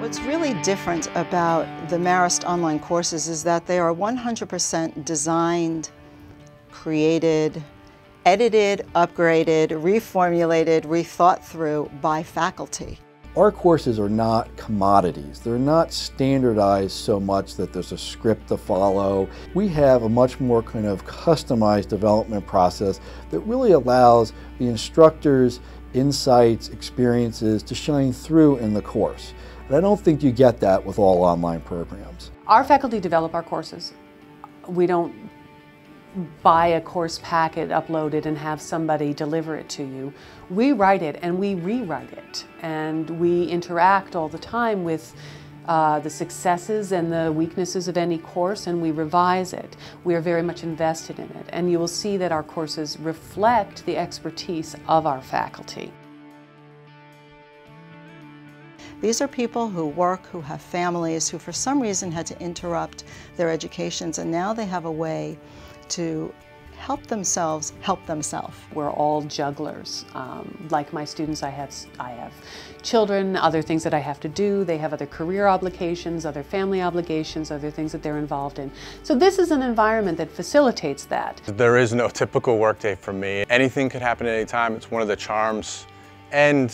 What's really different about the Marist online courses is that they are 100% designed, created, edited, upgraded, reformulated, rethought through by faculty. Our courses are not commodities. They're not standardized so much that there's a script to follow. We have a much more kind of customized development process that really allows the instructors' insights, experiences to shine through in the course. And I don't think you get that with all online programs. Our faculty develop our courses. We don't buy a course packet, upload it, and have somebody deliver it to you. We write it and we rewrite it, and we interact all the time with the successes and the weaknesses of any course, and we revise it. We are very much invested in it, and you will see that our courses reflect the expertise of our faculty. These are people who work, who have families, who for some reason had to interrupt their educations, and now they have a way to help themselves help themselves. We're all jugglers. Like my students, I have children, other things that I have to do. They have other career obligations, other family obligations, other things that they're involved in. So this is an environment that facilitates that. There is no typical workday for me. Anything could happen at any time. It's one of the charms and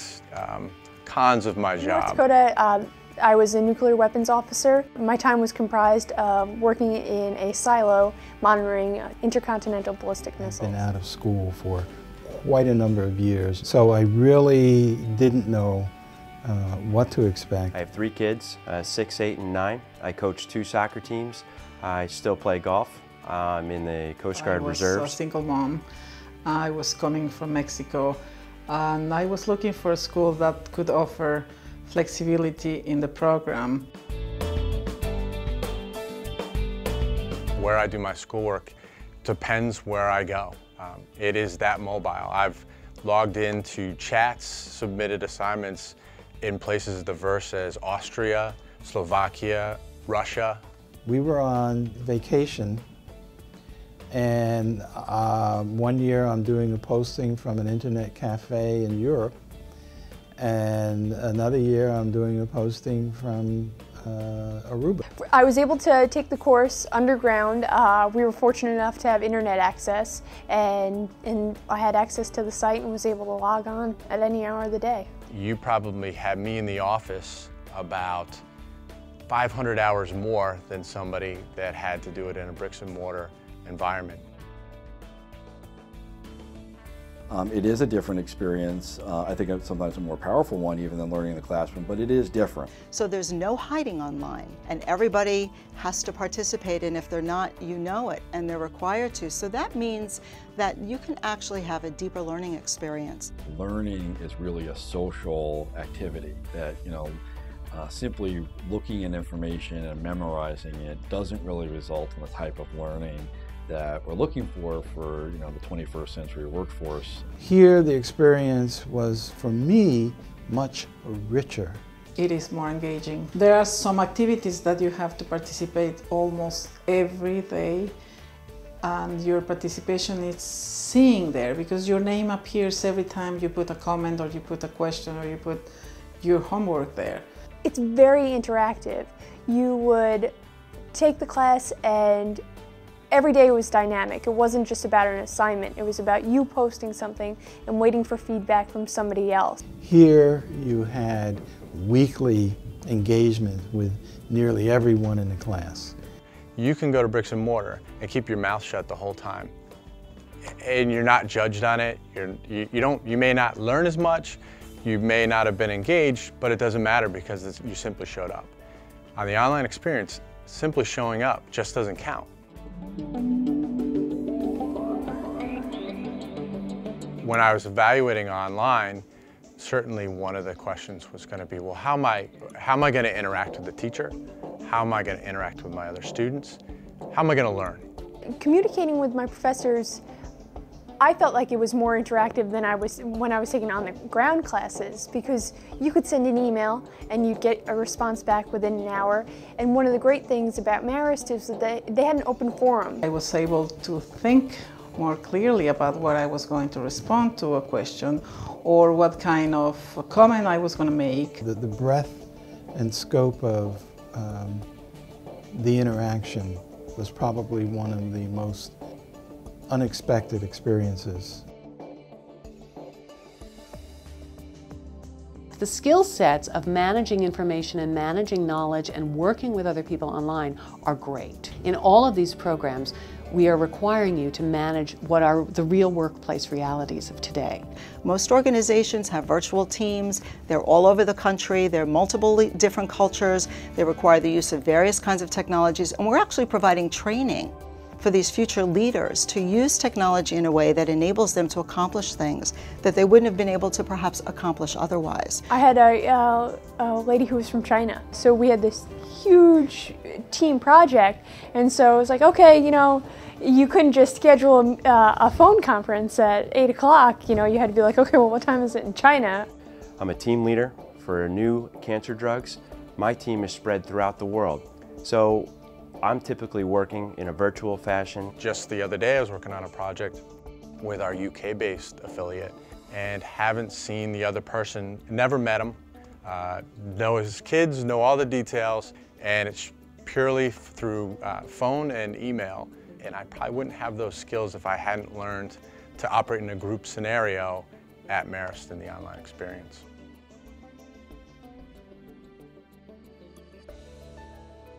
cons of my job. In North Dakota, I was a nuclear weapons officer. My time was comprised of working in a silo monitoring intercontinental ballistic missiles. I've been out of school for quite a number of years, so I really didn't know what to expect. I have 3 kids, 6, 8, and 9. I coach 2 soccer teams. I still play golf. I'm in the Coast Guard Reserves. I was a single mom. I was coming from Mexico, and I was looking for a school that could offer flexibility in the program. Where I do my schoolwork depends where I go. It is that mobile. I've logged into chats, submitted assignments in places as diverse as Austria, Slovakia, Russia. We were on vacation, and one year I'm doing a posting from an internet cafe in Europe, and another year I'm doing a posting from Aruba. I was able to take the course underground. We were fortunate enough to have internet access, and I had access to the site and was able to log on at any hour of the day. You probably had me in the office about 500 hours more than somebody that had to do it in a bricks and mortar environment. It is a different experience. I think it's sometimes a more powerful one even than learning in the classroom, but it is different. So there's no hiding online, and everybody has to participate, and if they're not, you know it, and they're required to. So that means that you can actually have a deeper learning experience. Learning is really a social activity that, simply looking at information and memorizing it doesn't really result in the type of learning that we're looking for the 21st century workforce. Here the experience was, for me, much richer. It is more engaging. There are some activities that you have to participate almost every day, and your participation is seen there because your name appears every time you put a comment or you put a question or you put your homework there. It's very interactive. You would take the class, and every day was dynamic. It wasn't just about an assignment. It was about you posting something and waiting for feedback from somebody else. Here you had weekly engagement with nearly everyone in the class. You can go to bricks and mortar and keep your mouth shut the whole time, and you're not judged on it. You may not learn as much, you may not have been engaged, but it doesn't matter because you simply showed up. On the online experience, simply showing up just doesn't count. When I was evaluating online, certainly one of the questions was going to be, well, how am I going to interact with the teacher? How am I going to interact with my other students? How am I going to learn? Communicating with my professors, I felt like it was more interactive than when I was taking on-the-ground classes, because you could send an email and you'd get a response back within an hour. And one of the great things about Marist is that they had an open forum. I was able to think more clearly about what I was going to respond to a question or what kind of comment I was going to make. The breadth and scope of the interaction was probably one of the most unexpected experiences. The skill sets of managing information and managing knowledge and working with other people online are great. In all of these programs, we are requiring you to manage what are the real workplace realities of today. Most organizations have virtual teams. They're all over the country. They're multiple different cultures. They require the use of various kinds of technologies, and we're actually providing training for these future leaders to use technology in a way that enables them to accomplish things that they wouldn't have been able to perhaps accomplish otherwise. I had a lady who was from China, so we had this huge team project, and so it was like, okay, you know, you couldn't just schedule a phone conference at 8 o'clock, you know, you had to be like, okay, well, what time is it in China? I'm a team leader for new cancer drugs. My team is spread throughout the world, so I'm typically working in a virtual fashion. Just the other day I was working on a project with our UK-based affiliate and haven't seen the other person, never met him, know his kids, know all the details, and it's purely through phone and email. And I probably wouldn't have those skills if I hadn't learned to operate in a group scenario at Marist in the online experience.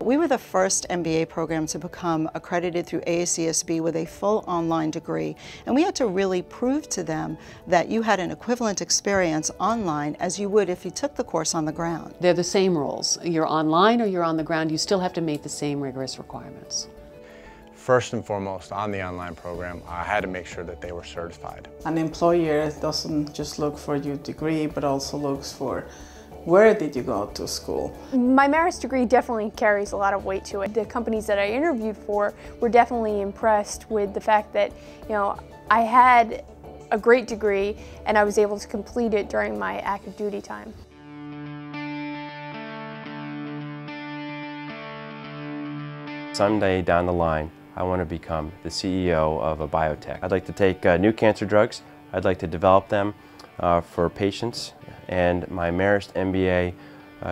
We were the first MBA program to become accredited through AACSB with a full online degree, and we had to really prove to them that you had an equivalent experience online as you would if you took the course on the ground. They're the same rules. You're online or you're on the ground, you still have to meet the same rigorous requirements. First and foremost, on the online program, I had to make sure that they were certified. An employer doesn't just look for your degree, but also looks for where did you go to school? My Marist degree definitely carries a lot of weight to it. The companies that I interviewed for were definitely impressed with the fact that, you know, I had a great degree and I was able to complete it during my active duty time. Someday down the line, I want to become the CEO of a biotech. I'd like to take new cancer drugs, I'd like to develop them for patients, and my Marist MBA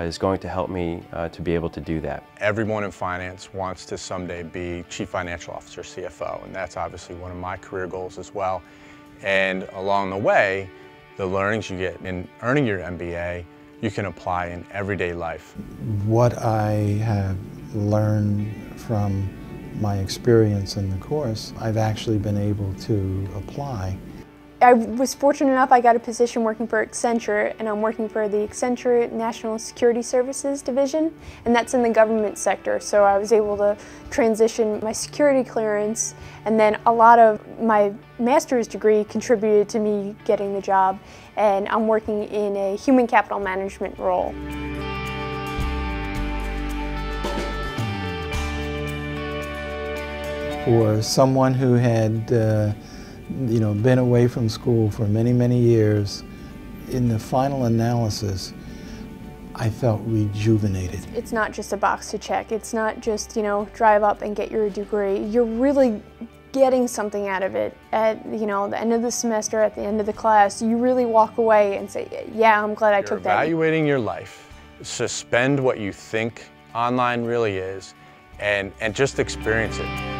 is going to help me to be able to do that. Everyone in finance wants to someday be Chief Financial Officer, CFO, and that's obviously one of my career goals as well. And along the way, the learnings you get in earning your MBA, you can apply in everyday life. What I have learned from my experience in the course, I've actually been able to apply. I was fortunate enough I got a position working for Accenture, and I'm working for the Accenture National Security Services Division, and that's in the government sector. So I was able to transition my security clearance, and then a lot of my master's degree contributed to me getting the job, and I'm working in a human capital management role. For someone who had been away from school for many, many years, in the final analysis, I felt rejuvenated. It's not just a box to check. It's not just, drive up and get your degree. You're really getting something out of it. At, the end of the semester, at the end of the class, you really walk away and say, yeah, I'm glad I took that. You're evaluating your life. Suspend what you think online really is and just experience it.